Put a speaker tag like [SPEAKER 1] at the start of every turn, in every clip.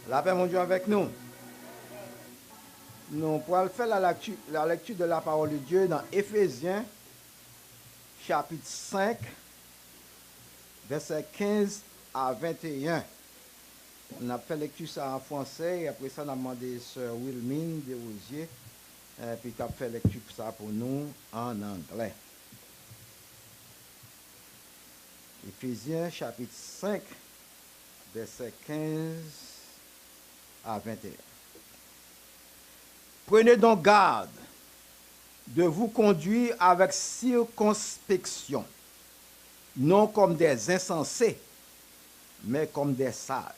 [SPEAKER 1] La paix, mon Dieu, avec nous. Nous pourrons faire la lecture de la parole de Dieu dans Éphésiens, chapitre 5, versets 15 à 21. On a fait lecture ça en français et après ça, on a demandé Sœur Wilmine de Rosier, puis qui a fait lecture ça pour nous en anglais. Éphésiens, chapitre 5, versets 15 à 21. Prenez donc garde de vous conduire avec circonspection, non comme des insensés, mais comme des sages.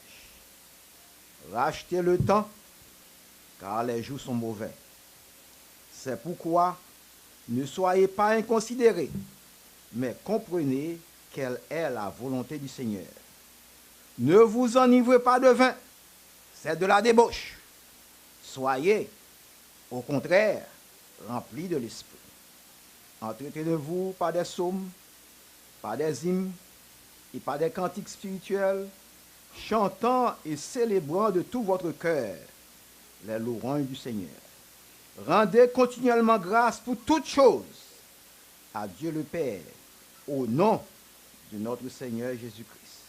[SPEAKER 1] Rachetez le temps, car les jours sont mauvais. C'est pourquoi ne soyez pas inconsidérés, mais comprenez quelle est la volonté du Seigneur. Ne vous enivrez pas de vin, c'est de la débauche. Soyez, au contraire, remplis de l'esprit. Entretenez-vous par des psaumes, par des hymnes et par des cantiques spirituels, chantant et célébrant de tout votre cœur les louanges du Seigneur. Rendez continuellement grâce pour toutes choses à Dieu le Père, au nom de notre Seigneur Jésus-Christ,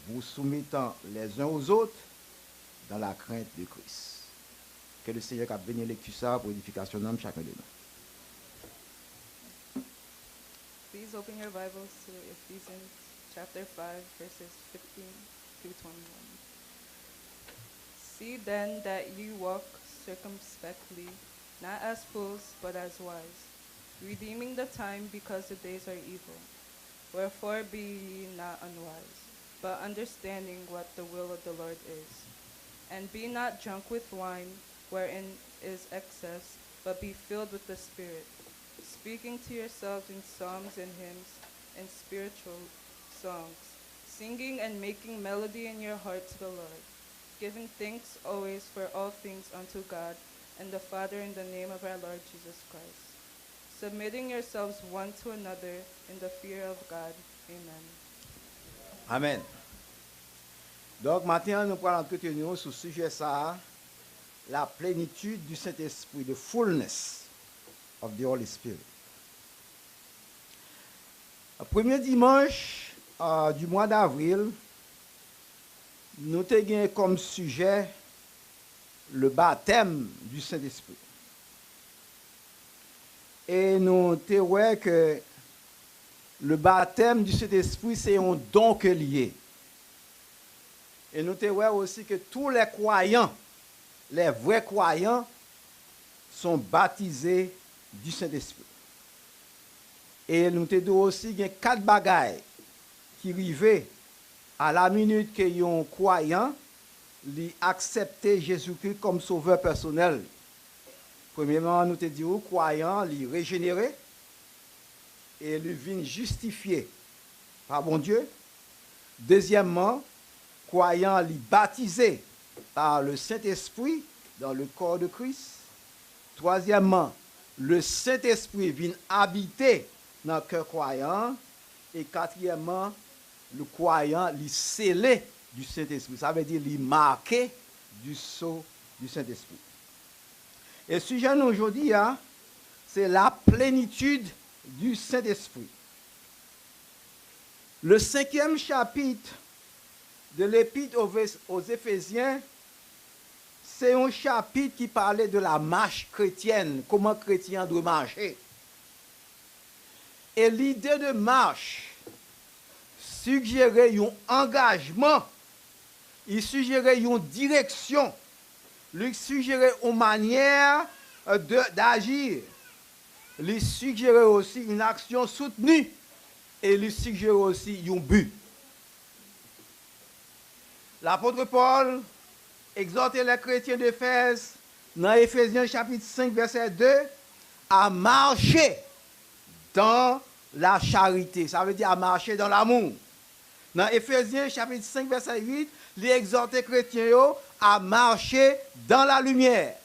[SPEAKER 1] vous soumettant les uns aux autres dans la crainte de Christ. Que le Seigneur a béni lecture ça pour l'édification de chacun de nous.
[SPEAKER 2] Please open your Bibles to Ephesians chapter 5, verses 15 through 21. See then that you walk circumspectly, not as fools, but as wise, redeeming the time because the days are evil. Wherefore be ye not unwise, but understanding what the will of the Lord is. And be not drunk with wine, wherein is excess, but be filled with the Spirit, speaking to yourselves in psalms and hymns and spiritual songs, singing and making melody in your heart to the Lord, giving thanks always for all things unto God and the Father in the name of our Lord Jesus Christ, submitting yourselves one to another in the fear of God. Amen.
[SPEAKER 1] Amen. Donc maintenant, nous pourrons entretenir sur ce sujet ça, la plénitude du Saint-Esprit, the fullness of the Holy Spirit. Le premier dimanche du mois d'avril, nous avons comme sujet le baptême du Saint-Esprit. Et nous avons que le baptême du Saint-Esprit, c'est un don que lié. Et nous avons aussi que tous les croyants, les vrais croyants, sont baptisés du Saint-Esprit. Et nous avons aussi qu'il y a 4 bagailles qui arrivent à la minute que un croyant accepte Jésus-Christ comme sauveur personnel. Premièrement, nous te disons croyant, li régénéré et lui vient justifié par bon Dieu. Deuxièmement, croyant, li baptisé par le Saint-Esprit dans le corps de Christ. Troisièmement, le Saint-Esprit vient habiter dans le cœur croyant. Et quatrièmement, le croyant li scellé du Saint-Esprit. Ça veut dire li marqué du sceau du Saint-Esprit. Et le sujet aujourd'hui, c'est la plénitude du Saint-Esprit. Le 5e chapitre de l'Épître aux Éphésiens, c'est un chapitre qui parlait de la marche chrétienne, comment chrétien doit marcher. Et l'idée de marche suggérait un engagement, il suggérait une direction, il suggérait une manière d'agir, il suggérait aussi une action soutenue et il suggérait aussi un but. L'apôtre Paul exhortait les chrétiens d'Éphèse dans Éphésiens chapitre 5 verset 2 à marcher dans la charité. Ça veut dire à marcher dans l'amour. Dans Éphésiens chapitre 5 verset 8, il exhortait les chrétiens à marcher dans la lumière.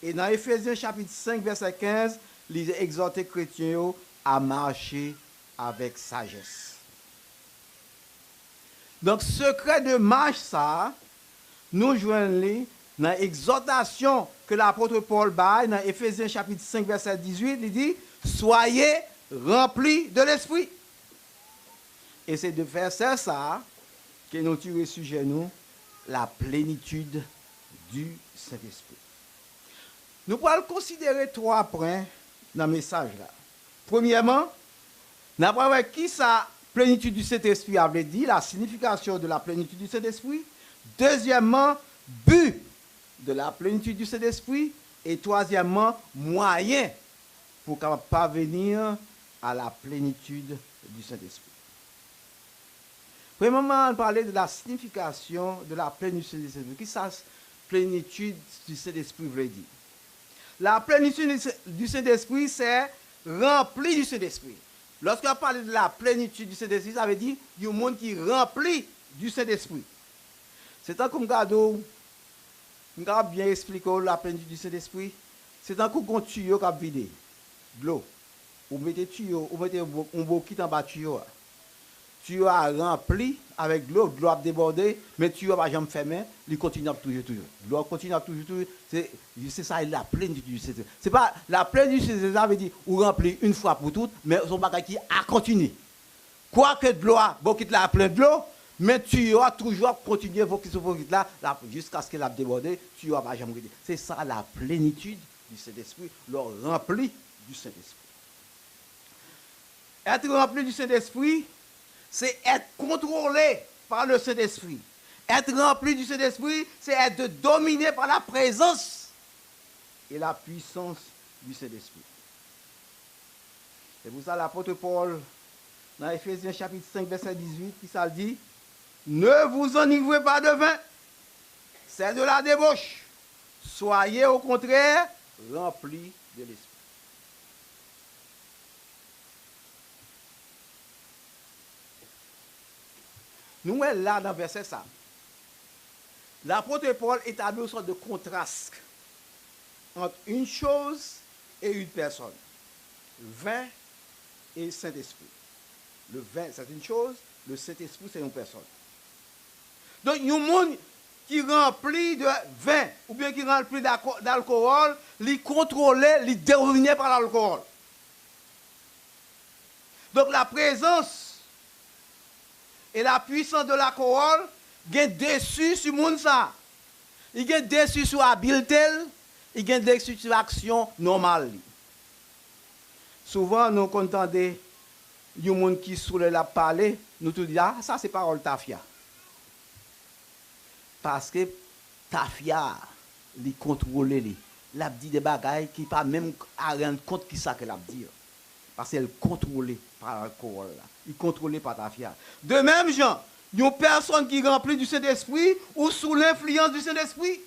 [SPEAKER 1] Et dans Éphésiens chapitre 5 verset 15, il exhortait les chrétiens à marcher avec sagesse. Donc, secret de marche, ça, nous joignons dans l'exhortation que l'apôtre Paul baille dans Éphésiens chapitre 5 verset 18, il dit soyez remplis de l'esprit. Et c'est de faire ça que nous tirons sur nous la plénitude du Saint-Esprit. Nous pourrons considérer 3 points dans le message là. Premièrement, nous allons voir qui ça plénitude du Saint-Esprit avait dit, la signification de la plénitude du Saint-Esprit. Deuxièmement, but de la plénitude du Saint-Esprit. Et troisièmement, moyen pour parvenir à la plénitude du Saint-Esprit. Premièrement, on parlait de la signification de la plénitude du Saint-Esprit. Qu'est-ce que la plénitude du Saint-Esprit veut dire? La plénitude du Saint-Esprit, c'est rempli du Saint-Esprit. Lorsqu'on parle de la plénitude du Saint-Esprit, ça veut dire qu'il y a un monde qui est rempli du Saint-Esprit. C'est un comme cadeau, on a bien expliqué la plénitude du Saint-Esprit. C'est un coup qu'on tuyau qui a vidé de l'eau. Vous mettez tuyau, vous mettez un beau kit en bas tuyau. Tu as rempli avec de l'eau a débordé, mais tu n'as jamais fermé, il continue à toujours. L'eau continue à toujours. C'est ça la plénitude du Saint-Esprit. C'est pas la plénitude du Saint-Esprit, ça veut dire ou rempli une fois pour toutes, mais son bagage qui a continué. Quoique de l'eau, bon quitte la plein de l'eau, mais tu auras toujours continué là jusqu'à ce qu'elle a débordé, tu n'auras jamais arrêté. C'est ça la plénitude du Saint-Esprit, le rempli du Saint-Esprit. Être rempli du Saint-Esprit, c'est être contrôlé par le Saint-Esprit. Être rempli du Saint-Esprit, c'est être dominé par la présence et la puissance du Saint-Esprit. C'est pour ça l'apôtre Paul, dans Éphésiens chapitre 5, verset 18, qui ça dit, ne vous enivrez pas de vin, c'est de la débauche. Soyez au contraire remplis de l'Esprit. Nous sommes là dans le verset ça. L'apôtre Paul établit une sorte de contraste entre une chose et une personne. Vin et Saint-Esprit. Le vin, c'est une chose, le Saint-Esprit, c'est une personne. Donc, il y a un monde qui remplit de vin ou bien qui remplit d'alcool, il est contrôlé, il est dominé par l'alcool. Donc, la présence et la puissance de l'alcool gagne dessus sur le monde ça. Il gagne dessus sur l'habileté, il gagne dessus sur l'action normale. Souvent, nous entendons des gens qui sont là parler, nous tout disons, ah, ça c'est parole tafia. Parce que tafia, il contrôle, il dit des bagailles qui ne pas même à rendre compte qui ça qu'elle a dit. Parce qu'elle est contrôlée par l'alcool. Il est contrôlé par tafia. De même, Jean, il y a une personne qui est remplie du Saint-Esprit ou sous l'influence du Saint-Esprit.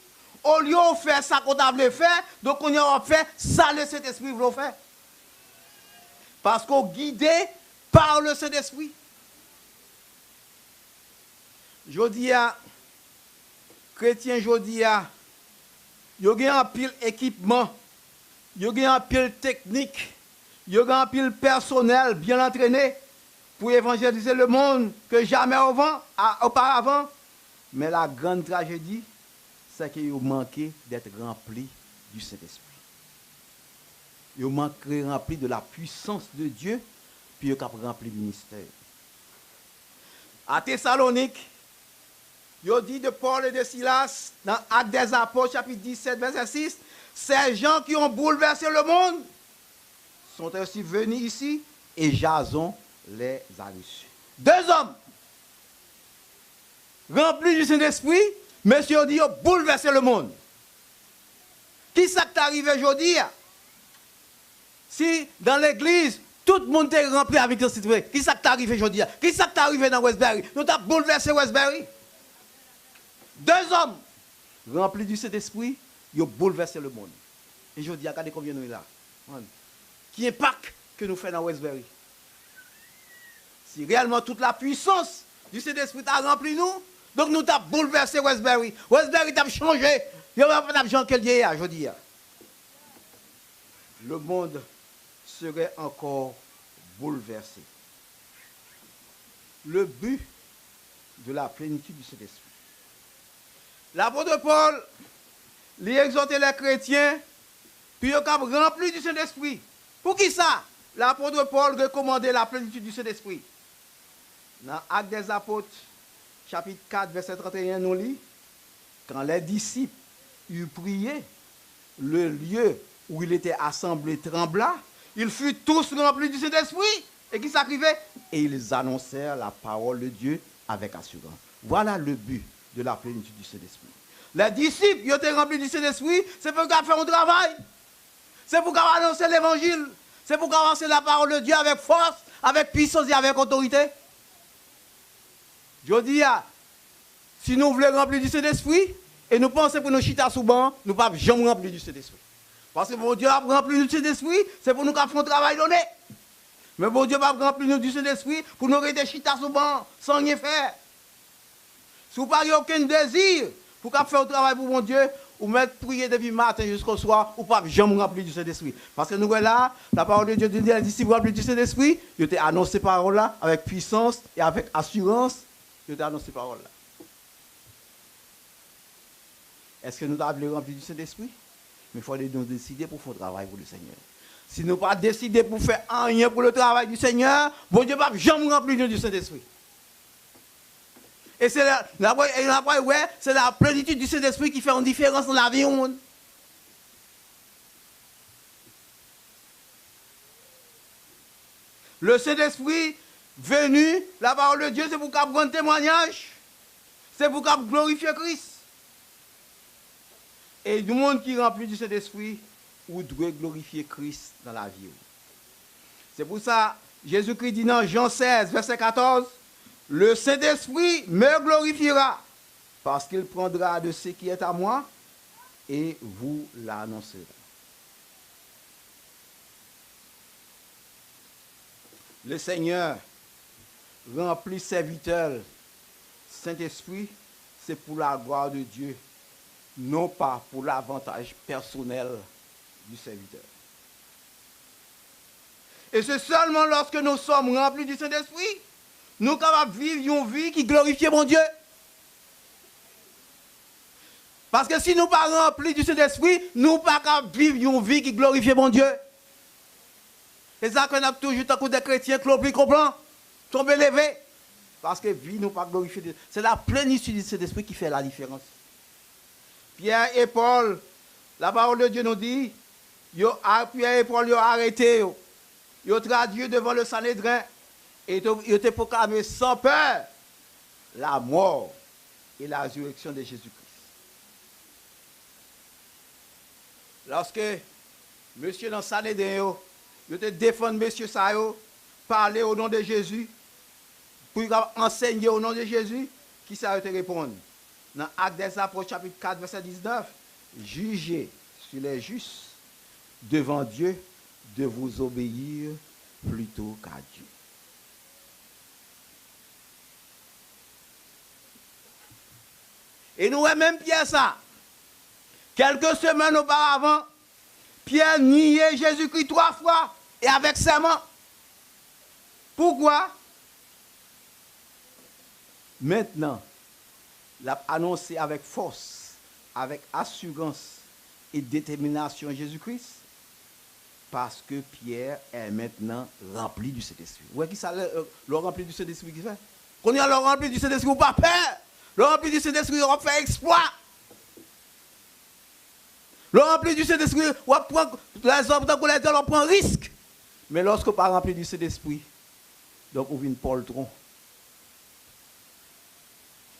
[SPEAKER 1] Au lieu de faire ça qu'on a faire, donc on a fait ça le Saint-Esprit veut faire. Parce qu'on est guidé par le Saint-Esprit. Je dis à chrétien, je dis à, il y a un pile équipement, il y a un pile technique, il y a un pile personnel bien entraîné pour évangéliser le monde que jamais auparavant. Mais la grande tragédie, c'est qu'il manquait d'être rempli du Saint-Esprit. Il manquait rempli de la puissance de Dieu, puis il a rempli le ministère. À Thessalonique, il dit de Paul et de Silas, dans Actes des Apôtres, chapitre 17, verset 6, ces gens qui ont bouleversé le monde sont aussi venus ici et Jason les a reçus. 2 hommes remplis du Saint-Esprit, monsieur dit, ils ont bouleversé le monde. Qui ça qui est arrivé aujourd'hui? Si dans l'église, tout le monde est rempli avec le Saint-Esprit, qui ça qui est arrivé aujourd'hui? Qui ça qui est arrivé dans Westbury? Nous avons bouleversé Westbury. 2 hommes remplis du Saint-Esprit, ils ont bouleversé le monde. Et je dis, regardez combien nous sommes là. Qui impact que nous faisons dans Westbury? Si réellement toute la puissance du Saint-Esprit a rempli nous, donc nous avons bouleversé Westbury. Westbury a changé. Il n'y a pas de gens qui est là, je dis. Le monde serait encore bouleversé. Le but de la plénitude du Saint-Esprit, L'apôtre Paul, il exhortait les chrétiens, puis ils ont rempli du Saint-Esprit. Pour qui ça? L'apôtre Paul recommandait la plénitude du Saint-Esprit. Dans Actes des Apôtres, chapitre 4, verset 31, nous lit, quand les disciples eurent prié, le lieu où il était assemblé trembla, ils furent tous remplis du Saint-Esprit. Et qui s'arrivait? Et ils annoncèrent la parole de Dieu avec assurance. Voilà le but de la plénitude du Saint-Esprit. Les disciples, ils étaient remplis du Saint-Esprit, c'est pour qu'ils fassent un travail. C'est pour qu'ils annoncent l'évangile. C'est pour qu'ils annoncent la parole de Dieu avec force, avec puissance et avec autorité. Je dis, si nous voulons remplir du Saint-Esprit, et nous pensons pour nous chita sous banc, nous ne pouvons jamais remplir du Saint-Esprit. Parce que mon Dieu a rempli du Saint-Esprit, c'est pour nous faire un travail donné. Mais mon Dieu va remplir du Saint-Esprit pour nous rester chita sous banc, sans rien faire. Si vous n'avez aucun désir pour faire un travail pour mon Dieu, ou mettre prier depuis le matin jusqu'au soir, ou pas jamais remplir du Saint-Esprit. Parce que nous, là, la parole de Dieu dit, les disciples remplis du Saint-Esprit, ils ont annoncé cette parole-là avec puissance et avec assurance, ils ont annoncé cette parole-là. Est-ce que nous avons rempli du Saint-Esprit? Mais il faut nous décider pour faire un travail pour le Seigneur. Si nous pas décider pour faire rien pour le travail du Seigneur, bon Dieu ne va jamais remplir du Saint-Esprit. Et c'est c'est la plénitude du Saint-Esprit qui fait une différence dans la vie du monde. Le Saint-Esprit venu, la parole de Dieu, c'est pour qu'on prenne témoignage. C'est pour qu'on glorifie Christ. Et du monde qui est rempli du Saint-Esprit, ou doit glorifier Christ dans la vie. C'est pour ça, Jésus-Christ dit dans Jean 16, verset 14, le Saint-Esprit me glorifiera, parce qu'il prendra de ce qui est à moi, et vous l'annoncerez. Le Seigneur remplit serviteurs, Saint-Esprit, c'est pour la gloire de Dieu, non pas pour l'avantage personnel du serviteur. Et c'est seulement lorsque nous sommes remplis du Saint-Esprit, nous sommes capables de vivre une vie qui glorifie mon Dieu. Parce que si nous ne sommes pas remplis du Saint-Esprit, nous ne sommes pas capables de vivre une vie qui glorifie mon Dieu. C'est ça qu'on a toujours tant que des chrétiens qui comprennent, tombés levés. Parce que vie nous pas glorifier. C'est la plénitude du Saint-Esprit qui fait la différence. Pierre et Paul, la parole de Dieu nous dit, Pierre et Paul ont arrêté, ils ont traduit devant le Sanhédrin, et ils ont proclamé sans peur la mort et la résurrection de Jésus-Christ. Lorsque monsieur dans le Sanhédrin, ils ont défendu monsieur Sayo, parler au nom de Jésus, pour enseigner au nom de Jésus, qui ça te répondre? Dans Actes des Apôtres, chapitre 4, verset 19, jugez sur les justes devant Dieu de vous obéir plutôt qu'à Dieu. Et nous, même Pierre, ça, quelques semaines auparavant, Pierre niait Jésus-Christ 3 fois et avec serment. Pourquoi? Maintenant, l'a annoncé avec force, avec assurance et détermination Jésus-Christ, parce que Pierre est maintenant rempli du Saint-Esprit. Vous voyez qui ça, le rempli du Saint-Esprit qui fait? Quand il y a le rempli du Saint-Esprit, vous pas peur. Le rempli du Saint-Esprit, on fait exploit. Le rempli du Saint-Esprit, on prend les hommes, on prend risque. Mais lorsque on pas rempli du Saint-Esprit, donc on vient poltron.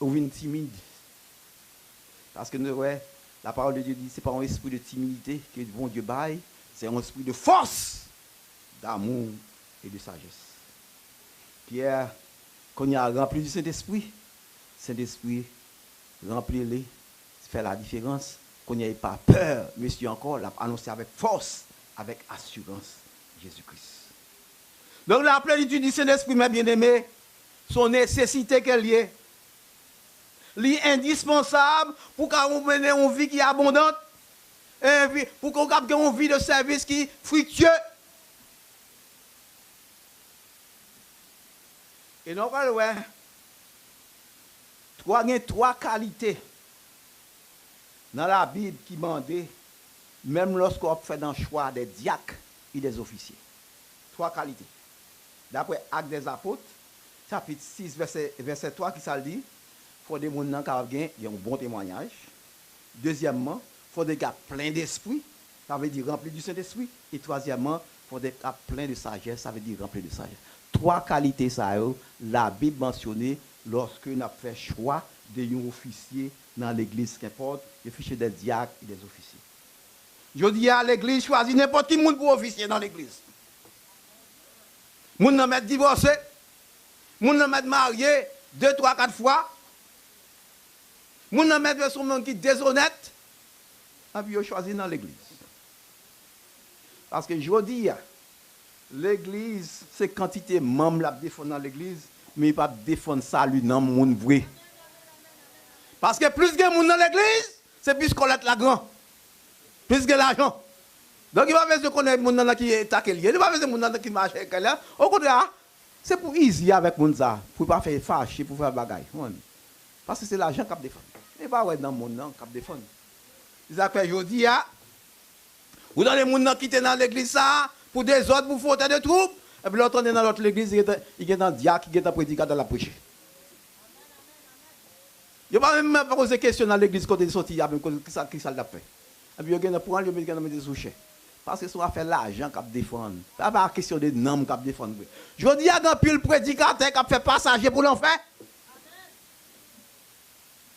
[SPEAKER 1] On vient timide. Parce que ouais, la parole de Dieu dit, ce n'est pas un esprit de timidité que bon Dieu baille, c'est un esprit de force, d'amour et de sagesse. Pierre, quand il a rempli du Saint-Esprit, Saint-Esprit, remplis-les, fait la différence. Qu'on n'y ait pas peur, monsieur encore, l'a annoncé avec force, avec assurance, Jésus-Christ. Donc la plénitude du Saint-Esprit, mes bien-aimés, son nécessité qu'elle y est, est indispensable pour qu'on mène une vie qui est abondante, et puis pour qu'on ait une vie de service qui est fructueux. Et donc, ouais, trois qualités Dans la Bible qui demandait, même lorsqu'on fait dans le choix des diacres et des officiers. 3 qualités. D'après Actes des Apôtres, chapitre 6, verset 3, qui ça le dit, il faut des gens qui ont un bon témoignage. Deuxièmement, il faut des gars pleins d'esprit, ça veut dire remplis du Saint-Esprit. Et troisièmement, il faut des gars pleins de sagesse, ça veut dire remplis de sagesse. 3 qualités, ça, la Bible mentionnée lorsque nous avons fait choix de un officier dans l'église, qu'importe, le fichier des diacres et des officiers. Je dis à l'église, choisis n'importe qui pour officier dans l'église. Moun nan met divorcé, moun nan met marié 2, 3, 4 fois. Moun nan met son monde qui déshonnête. Et puis, il choisit dans l'église. Parce que je dis, l'église, c'est quantité de membres qui défendent dans l'église, mais il ne peut pas défendre ça lui dans le monde vrai. Parce que plus de monde dans l'église, c'est plus qu'on est la grand. Plus de l'argent. Donc, il va pas besoin de connaître les gens qui est attaqué. Il va pas besoin de gens qui marchent avec elle. Au contraire, c'est pour easy avec les gens. Pour ne pas faire fâcher, pour faire bagaille. Parce que c'est l'argent qui défend. Il ne va pas dans le monde qui défend. Ils appellent aujourd'hui, vous avez les gens qui sont dans l'église pour des autres, pour faute de troubles. Et puis l'autre, dans l'autre église, il est dans le diacre, il est dans le prédicateur de la prêcher. Il ne va même pas poser question dans l'église quand il est sorti, qui ça l'a fait. Et puis il y a pour aller mettre sous chèque. Parce que c'est affaire l'argent qui défend. Ce n'est pas question de nom qui défend. Je dis à un pile prédicateur qui fait passager pour l'enfer.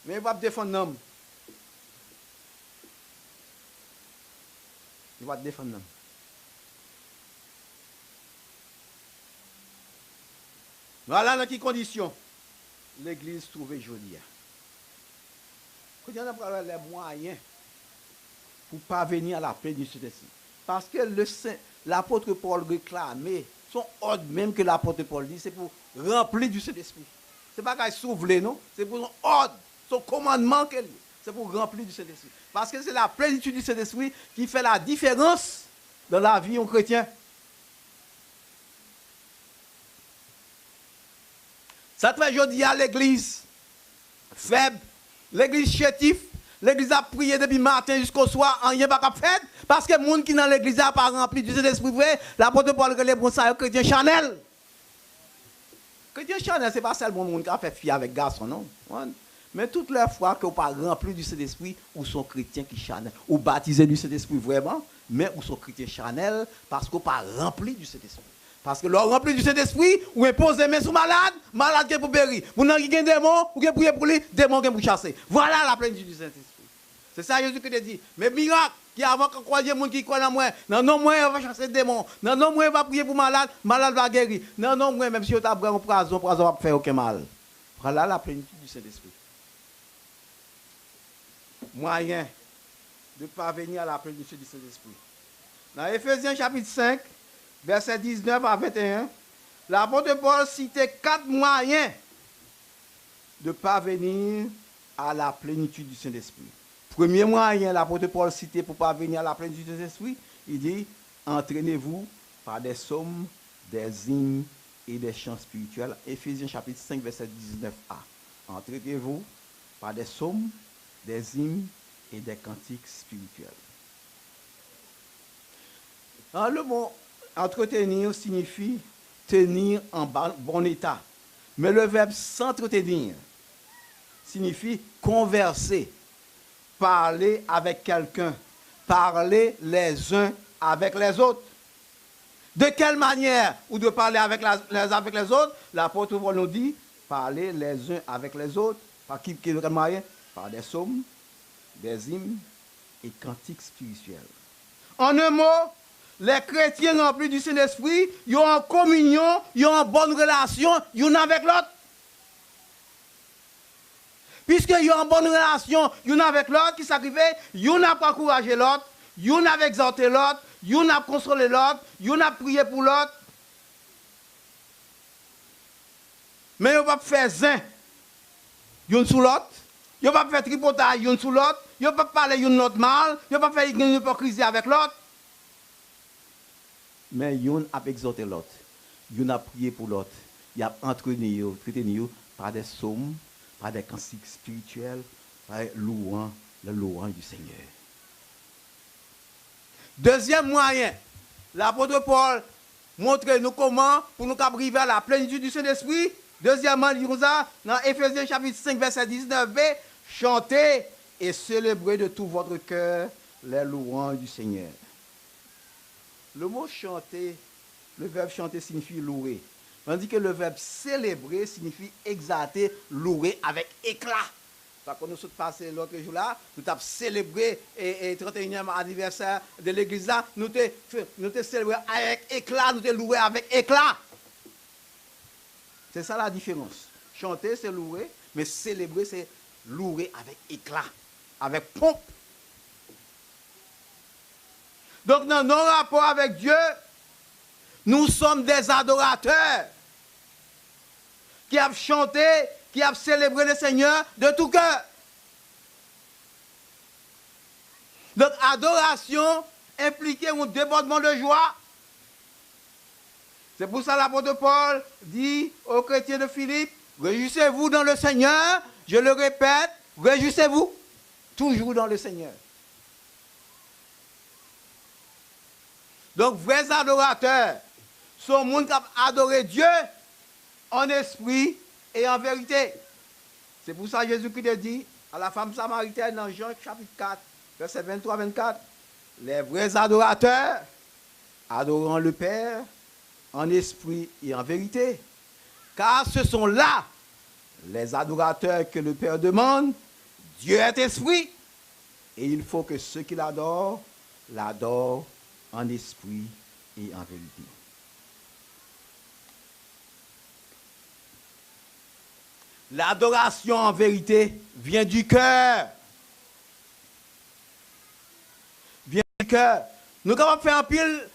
[SPEAKER 1] Mais il va défendre l'homme. Il va défendre l'homme. Voilà dans quelles conditions l'église trouve aujourd'hui. Quand on a les moyens pour parvenir à la paix du Saint-Esprit. Parce que l'apôtre Paul réclamait, son ordre même que l'apôtre Paul dit, c'est pour remplir du Saint-Esprit. Ce n'est pas qu'il s'ouvre, non? C'est pour son ordre, son commandement qu'elle dit. C'est pour remplir du Saint-Esprit. Parce que c'est la plénitude du Saint-Esprit qui fait la différence dans la vie en chrétien. Ça te fait aujourd'hui à l'église faible, l'église chétif, l'église a prié depuis matin jusqu'au soir, rien pas fait. Parce que les gens qui sont dans l'église n'a pas rempli du Saint-Esprit vrai, l'apôtre Paul que les bons ça chrétien Chanel. Chrétien Chanel, ce n'est pas seulement le monde qui a fait fille avec garçon, non. Mais toutes les fois que vous pas rempli du Saint-Esprit, ou sont chrétiens qui Chanel, ou baptisés du Saint-Esprit vraiment, mais ou sont chrétiens Chanel parce que vous pas rempli du Saint-Esprit. Parce que l'on rempli du Saint-Esprit, ou impose les mains sur malade, malade qui pour périr. Vous n'avez pas de démon, ou qui prier pour lui, démon qui pour chasser. Voilà la plénitude du Saint-Esprit. C'est ça Jésus qui te dit. Mais miracle, qui avant qu'on croise les gens qui croient en moi, non, moi, on va chasser des démons. Non, moi, on va prier pour malade, malade va guérir. Non, moi, même si on t'a pris en prison, va faire aucun mal. Voilà la plénitude du Saint-Esprit. Moyen de parvenir à la plénitude du Saint-Esprit. Dans Éphésiens chapitre 5, verset 19 à 21, l'apôtre Paul citait 4 moyens de parvenir à la plénitude du Saint-Esprit. Premier moyen, l'apôtre Paul citait pour parvenir à la plénitude du Saint-Esprit, il dit, entraînez-vous par des psaumes, des hymnes et des chants spirituels. Éphésiens chapitre 5, verset 19a. Entraînez-vous par des psaumes, des hymnes et des cantiques spirituels. Alors, le mot entretenir signifie tenir en bon état. Mais le verbe s'entretenir signifie converser, parler avec quelqu'un, parler les uns avec les autres. De quelle manière ou de parler avec les autres? L'apôtre Paul nous dit parler les uns avec les autres. Par quel moyen? Par des psaumes, des hymnes et cantiques spirituels. En un mot, les chrétiens remplis du Saint-Esprit, ils ont en communion, ils ont en bonne relation, l'un avec l'autre. Puisqu'ils ont en bonne relation, l'un avec l'autre, qui s'arrivait, l'un a encouragé l'autre, l'un a exhorté l'autre, l'un a consolé l'autre, l'un a prié pour l'autre. Mais ils ne vont pas faire zin, l'un sur l'autre. Ils ne vont pas faire tripotage, l'un sur l'autre. Ils ne vont pas parler l'un l'autre mal. Ils ne vont pas faire une hypocrisie avec l'autre. Mais yon a exhorté l'autre, yon a prié pour l'autre, il a entraîné par des psaumes, par des cantiques spirituels, par louant la louange du Seigneur. Deuxième moyen, l'apôtre Paul montre nous comment pour nous arriver à la plénitude du Saint-Esprit. Deuxièmement, il dit ça dans Éphésiens chapitre 5, verset 19b, chantez et célébrez de tout votre cœur les louanges du Seigneur. Le mot chanter, le verbe chanter signifie louer. Tandis que le verbe célébrer signifie exalter, louer avec éclat. Quand nous sommes passés l'autre jour là, nous avons célébré le 31e anniversaire de l'église là, nous avons célébré avec éclat, nous avons loué avec éclat. C'est ça la différence. Chanter, c'est louer, mais célébrer, c'est louer avec éclat, avec pompe. Donc, dans nos rapports avec Dieu, nous sommes des adorateurs qui ont chanté, qui ont célébré le Seigneur de tout cœur. Donc, adoration impliquait un débordement de joie. C'est pour ça que l'apôtre Paul dit aux chrétiens de Philippe, réjouissez-vous dans le Seigneur. Je le répète, réjouissez-vous toujours dans le Seigneur. Donc, vrais adorateurs sont les gens qui adorent Dieu en esprit et en vérité. C'est pour ça que Jésus-Christ a dit à la femme samaritaine dans Jean chapitre 4, verset 23-24, les vrais adorateurs adorant le Père en esprit et en vérité. Car ce sont là les adorateurs que le Père demande. Dieu est esprit et il faut que ceux qui l'adorent en esprit et en vérité. L'adoration en vérité vient du cœur. Vient du cœur. Nous sommes capables de faire un pile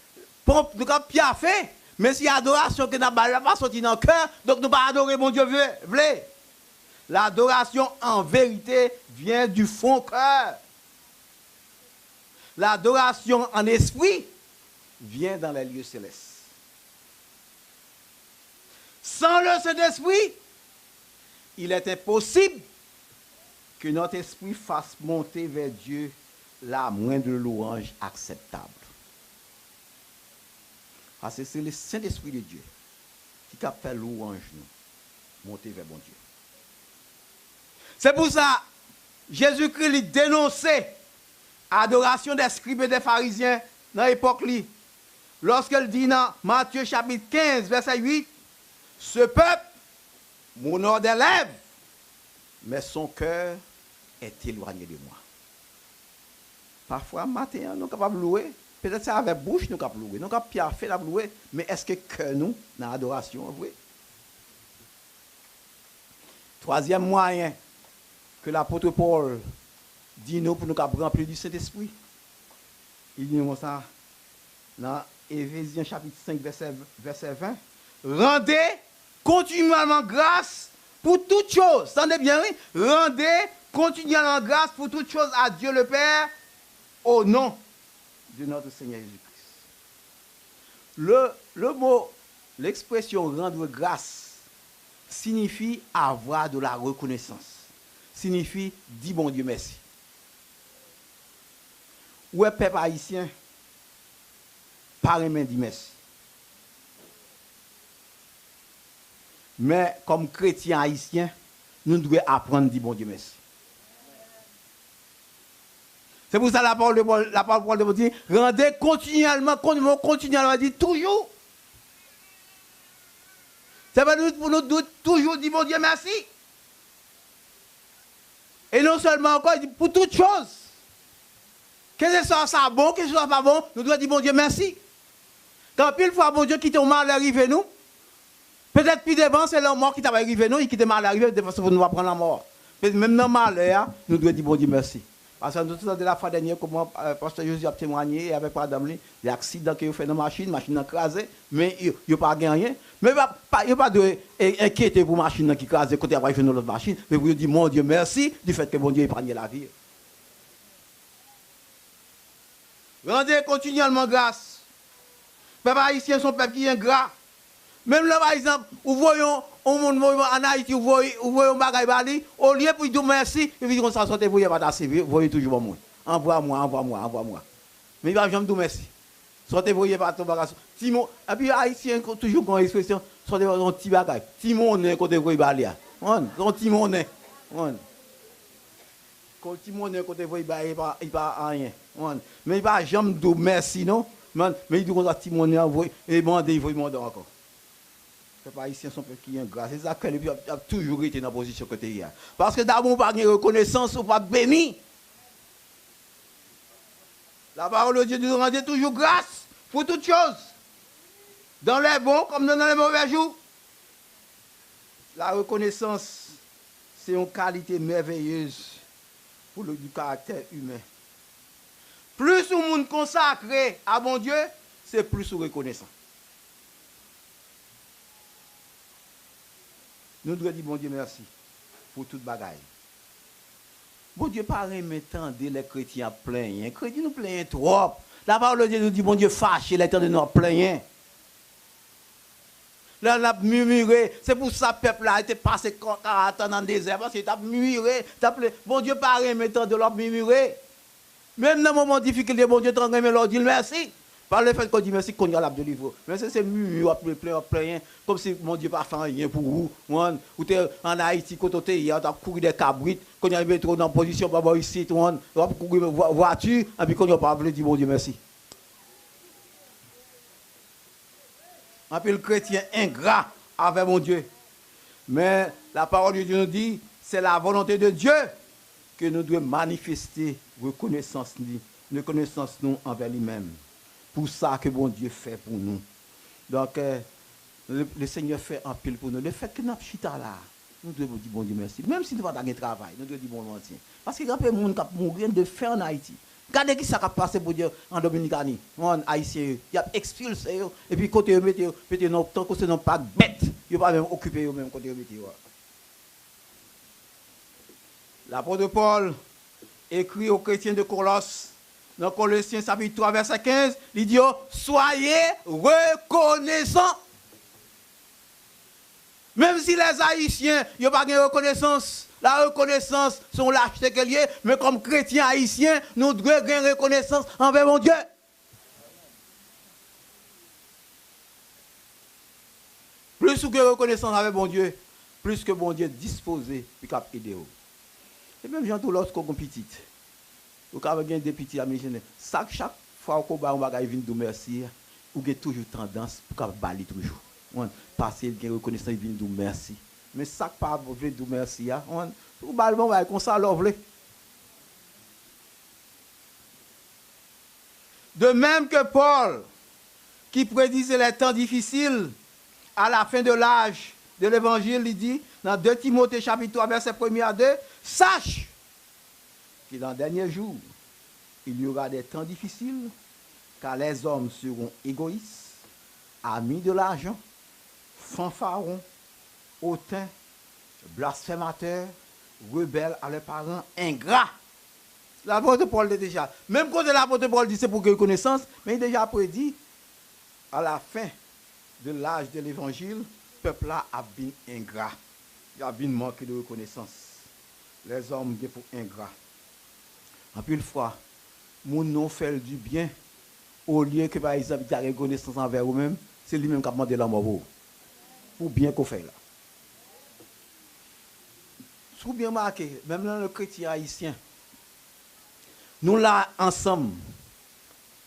[SPEAKER 1] pompe, nous sommes capables de piaffer, mais si l'adoration que nous n'avons pas sorti dans le cœur, donc nous ne pouvons pas adorer mon Dieu. L'adoration en vérité vient du fond cœur. L'adoration en esprit vient dans les lieux célestes. Sans le Saint-Esprit, il est impossible que notre esprit fasse monter vers Dieu la moindre louange acceptable. Parce que c'est le Saint-Esprit de Dieu qui a fait louange nous monter vers bon Dieu. C'est pour ça Jésus-Christ dénonçait l'adoration des scribes et des pharisiens dans l'époque. Lorsqu'il dit dans Matthieu chapitre 15, verset 8, ce peuple m'honore des lèvres, mais son cœur est éloigné de moi. Parfois, matin, nous sommes capables de louer. Peut-être ça avec bouche, nous sommes capables de louer. Nous sommes capables de faire louer. Mais est-ce que cœur nous, dans l'adoration, vrai? Troisième moyen que l'apôtre Paul dit nous pour nous remplir du Saint-Esprit. Il dit nous ça dans Éphésiens chapitre 5, verset 20. Rendez continuellement grâce pour toutes choses. Entendez bien, oui? Rendez continuellement grâce pour toutes choses à Dieu le Père au nom de notre Seigneur Jésus-Christ. Le mot, l'expression rendre grâce signifie avoir de la reconnaissance. Signifie dire bon Dieu merci. Ou est peuple haïtien, par main dit merci. Mais comme chrétiens haïtiens, nous devons apprendre à dire bon Dieu merci. C'est pour ça la parole de Dieu dit, rendez continuellement dit toujours. C'est pour nous toujours dire bon Dieu merci. Et non seulement encore, il dit pour toutes choses. Que ce soit ça bon, que ce soit pas bon, nous devons dire bon Dieu merci. Quand pile fois bon Dieu qui est mal arrivé nous, peut-être plus devant c'est la mort qui t'a arrivé nous, il qui est mal arrivé, pour nous prendre la mort. Même dans le malheur, nous devons dire bon Dieu merci. Parce que nous avons de la fois dernière, comment Pasteur Jésus a témoigné avec Madame Lee, l'accident qu'il a fait dans la machine écrasée, mais il n'y a pas gagné. Mais il n'y a pas d'inquiétude pour la machine qui écrase côté avoir fait notre machine, mais vous dites mon Dieu merci du fait que mon Dieu épargne la vie. Rendez continuellement grâce. Les peuple haïtien sont peuple qui est ingrat. Même là, par exemple, vous voyez au monde en Haïti, vous voyez un bagage bali, au lieu pour dire merci, et puis on s'en sortait, vous voyez pas d'assez, vous voyez toujours moi. Envoie-moi. Mais il va jamais dire merci. Sortez, vous voyez pas ton bagage. Timon, et puis Haïtien, toujours comme expression, sortez un petit bagage. Timon, côté vous bali. On Timon. Quand Timon, côté vous bali, il pas rien. Mais il va jamais dire merci, non? Mais il dit qu'on a Timon, et il faut demander encore. Les Haïtiens sont qui ont grâce. C'est ça qu'il a toujours été dans la position côté hier. Parce que d'abord, pas de reconnaissance ou pas béni. La parole de Dieu nous rend toujours grâce pour toutes choses. Dans les bons comme dans les mauvais jours. La reconnaissance, c'est une qualité merveilleuse pour du caractère humain. Plus le monde consacré à mon Dieu, c'est plus reconnaissant. Nous devons dire, bon Dieu, merci pour toute bagaille. Bon Dieu, pas remettant les chrétiens pleins. Les chrétiens nous plaignent trop. La parole de Dieu nous dit, bon Dieu, fâché, les temps de nous plaignent. Là, on a murmuré. C'est pour ça que le peuple a été passé 40 ans dans le désert. Parce qu'il a murmuré. Bon Dieu, pas remettant de leur murmurer. Même dans le moment de difficulté, bon Dieu, t'en remet leur dire merci. Par le fait qu'on dit merci qu'on y a la délivrance. Mais c'est murmure, plein, comme si mon Dieu n'a pas fait rien pour vous. Ou tu es en Haïti, quand tu es, tu as couru des cabrites, quand tu es dans une position, tu as ici, tu as couru une voiture, et puis quand tu pas dit mon Dieu merci. Un peu le chrétien ingrat avec mon Dieu. Mais la parole de Dieu nous dit, c'est la volonté de Dieu que nous devons manifester reconnaissance nous envers lui-même. Pour ça que bon Dieu fait pour nous. Donc, le Seigneur fait un pile pour nous. Le fait que nous sommes là, nous devons dire bon Dieu merci. Même si nous n'avons pas de travail, nous devons dire bon Dieu. Parce qu'il y a des gens qui ont mouru de faim en Haïti. Regardez qui ça a passé pour Dieu en Dominicanie, en Haïtien. Il y a expulsé. Et puis, quand ils mettent nos temps, que ce n'est pas bête, ils ne pas même occuper eux-mêmes quand ils mettent. L'apôtre Paul écrit aux chrétiens de Colosse. Dans Colossiens chapitre 3, verset 15, il dit, soyez reconnaissants. Même si les Haïtiens n'ont pas de reconnaissance, la reconnaissance sont lâcheté qu'elle est, mais comme chrétiens haïtiens, nous devons avoir reconnaissance envers mon Dieu. Plus que reconnaissance avec mon Dieu, plus que mon Dieu disposé pour aider. Et même gens lorsqu'on est petit. Ou quand vous avez des petits amis, chaque fois que vous avez un merci, vous avez toujours tendance pour balayer toujours. Parce que vous avez reconnaissance, vous avez merci. Mais chaque fois que vous avez merci, vous avez comme ça, de même que Paul, qui prédisait les temps difficiles à la fin de l'âge de l'évangile, il dit, dans 2 Timothée chapitre 3, verset 1 à 2, sache que dans les derniers jours, il y aura des temps difficiles, car les hommes seront égoïstes, amis de l'argent, fanfarons, hautains, blasphémateurs, rebelles à leurs parents, ingrats. L'apôtre Paul dit déjà. Même quand l'apôtre Paul dit c'est pour que connaissance, mais il a déjà prédit à la fin de l'âge de l'évangile, le peuple là a bien ingrat. Il a bien manqué de reconnaissance. Les hommes sont ingrats. En plus de fois, mon nom fait du bien, au lieu que par exemple, il y a reconnaissance envers vous-même, c'est lui-même qui a demandé la mort pour bien qu'on fait là. Si vous bien marqué, même dans le chrétien haïtien, nous là ensemble,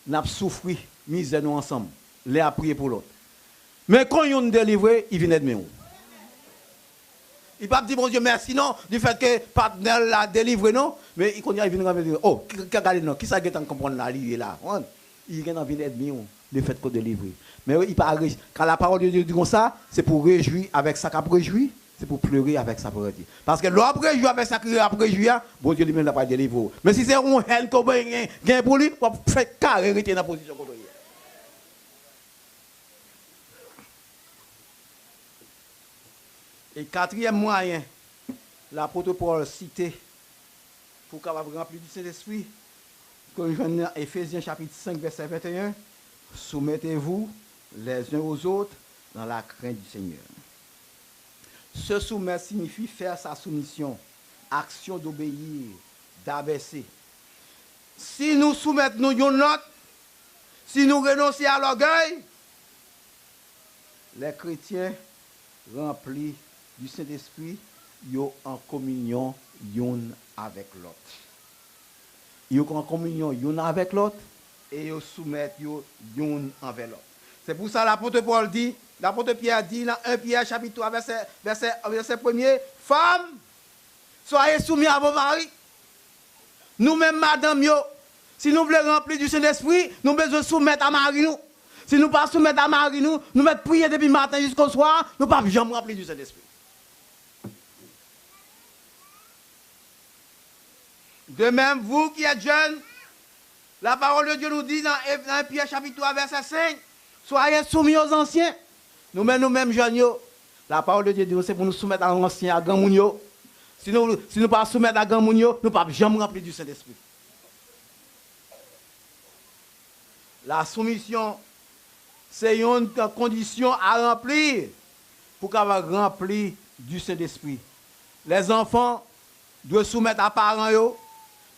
[SPEAKER 1] nous avons souffert, misère nous ensemble, les a prié pour l'autre. Mais quand ils ont délivré, ils viennent aider nous. Il ne peut pas dire, bon Dieu, merci, non, du fait que le partenaire l'a délivré, non. Mais il vient dire, oh, qui ça qui est en comprendre là, il est là. Il vient aider nous, le fait qu'on délivre. Mais il pas quand la parole de Dieu dit comme ça, c'est pour réjouir avec ça qu'a réjoui, c'est pour pleurer avec ça pour dire. Parce que l'homme réjouit avec ça qu'a réjoui, bon Dieu lui-même n'a pas délivré. Mais si c'est un haine qu'on gagne pour lui, on fait carré rester dans la position qu'on doit. Et quatrième moyen, l'apôtre Paul cité pour capable remplir du Saint-Esprit, que je vois dans Éphésiens chapitre 5, verset 21, soumettez-vous les uns aux autres dans la crainte du Seigneur. Se soumettre signifie faire sa soumission, action d'obéir, d'abaisser. Si nous soumettons nous une note, si nous renonçons à l'orgueil, les chrétiens remplis du Saint-Esprit, ils sont en communion l'un avec l'autre. Ils sont en communion l'un avec l'autre et ils soumettent l'un envers l'autre. C'est pour ça que l'apôtre Paul dit, l'apôtre Pierre dit dans 1 Pierre chapitre 3, verset 1er, femmes, soyez soumis à vos maris. Nous-mêmes, madame, si nous voulons remplir du Saint-Esprit, nous devons besoin de soumettre à Marie nous. Si nous ne pas soumettre à Marie nous mettons prier depuis le matin jusqu'au soir, nous ne pouvons jamais remplir du Saint-Esprit. De même, vous qui êtes jeunes, la parole de Dieu nous dit dans 1 Pierre chapitre 3, verset 5, soyez soumis aux anciens. Nous-mêmes jeunes, la parole de Dieu dit c'est pour nous soumettre à l'ancien, à grand moun. Si nous ne pas soumettre à grand moun, nous ne pouvons jamais remplir du Saint-Esprit. La soumission, c'est une condition à remplir pour qu'avoir rempli du Saint-Esprit. Les enfants doivent soumettre à parents,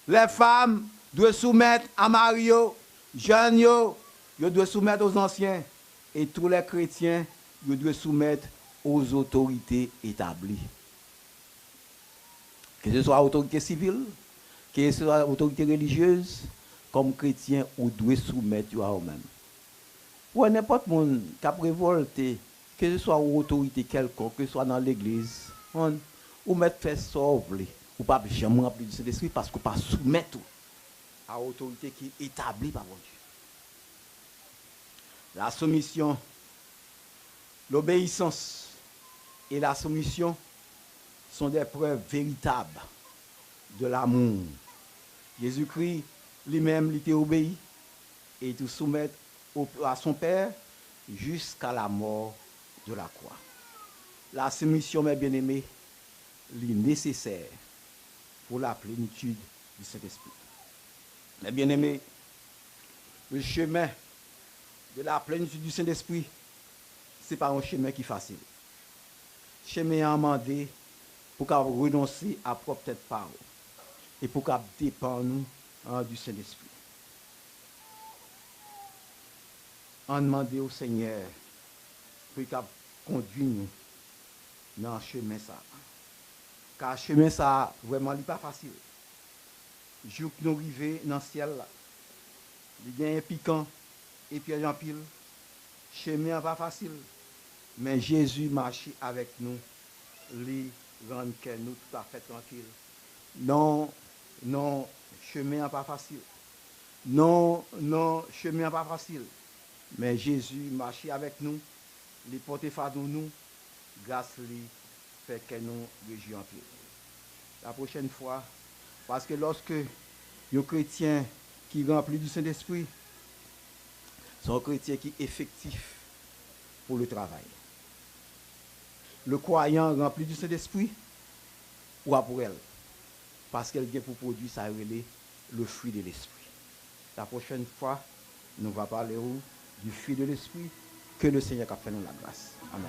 [SPEAKER 1] les femmes doivent soumettre à mari, jeunes doivent soumettre aux anciens et tous les chrétiens doivent soumettre aux autorités établies. Que ce soit autorité civile, que ce soit autorité religieuse, comme chrétien, on doit soumettre à eux-mêmes. Ou n'importe qui qui a révolté, que ce soit une autorité quelconque, que ce soit dans l'église, ou mettre fait sauver, ou pas jamais remplir du Saint-Esprit parce qu'on ne peut pas soumettre à l'autorité qui est établie par mon Dieu. La soumission, l'obéissance et la soumission sont des preuves véritables de l'amour. Jésus-Christ lui-même, il était obéi et tout soumettre à son Père jusqu'à la mort de la croix. La soumission, mes bien-aimés, est nécessaire pour la plénitude du Saint-Esprit. Mes bien-aimés, le chemin de la plénitude du Saint-Esprit, ce n'est pas un chemin qui est facile. Le chemin à amender pour qu'on renonce à propre tête parole et pour qu'on dépend nous du Saint-Esprit. On demande au Seigneur pour qu'il conduise nous dans le chemin ça. Car le chemin ça, vraiment, il n'est pas facile. Le jour que nous arrivons dans le ciel, il y a un piquant et puis en pile. Le chemin n'est pas facile. Mais Jésus marche avec nous. Il rend que nous tout à fait tranquilles. Non, le chemin n'est pas facile. Non, le chemin n'est pas facile. Mais Jésus marche avec nous. Il porte fardeau nous. Grâce à lui, fait que nous réjouissons en pied. La prochaine fois, parce que lorsque les chrétiens qui remplis du Saint-Esprit sont chrétiens qui sont effectifs pour le travail. Le croyant rempli du Saint-Esprit, ou pour elle, parce qu'elle vient pour produire ça, le fruit de l'Esprit. La prochaine fois, nous allons parler du fruit de l'Esprit, que le Seigneur a fait nous la grâce. Amen.